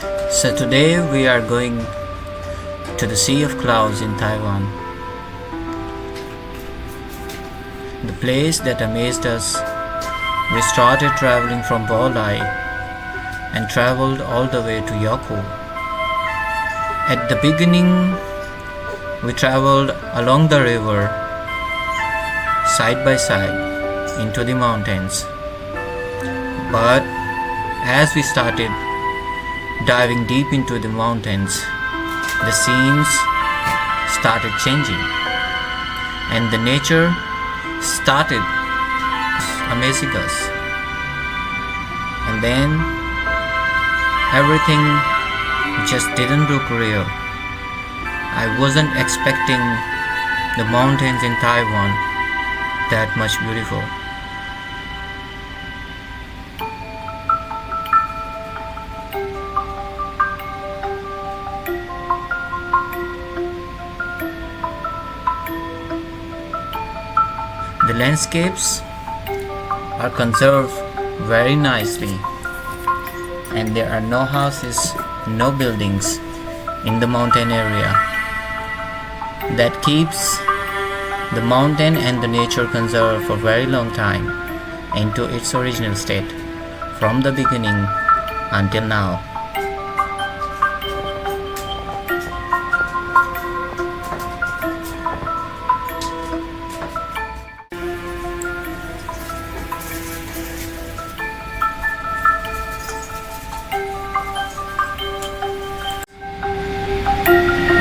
So today we are going to the Sea of Clouds in Taiwan. The place that amazed us. We started traveling from Baolai and traveled all the way to Yakuo. At the beginning, we traveled along the river, side by side, into the mountains. But as we started diving deep into the mountains, the scenes started changing and the nature started amazing us. And then everything just didn't look real. I wasn't expecting the mountains in Taiwan that much beautiful. The landscapes are conserved very nicely, and there are no houses, no buildings in the mountain area. That keeps the mountain and the nature conserved for a very long time into its original state from the beginning until now.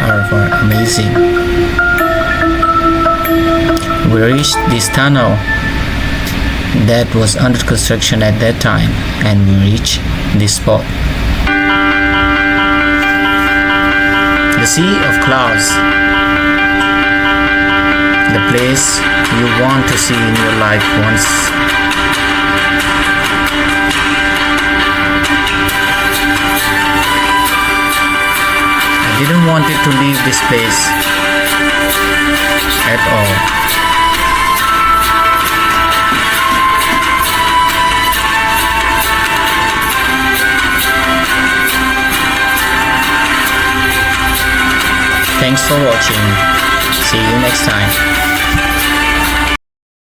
Are amazing. We reached this tunnel that was under construction at that time, and we reached this spot. The Sea of Clouds, the place you want to see in your life once. I didn't want it to leave this place at all. Thanks for watching. See you next time.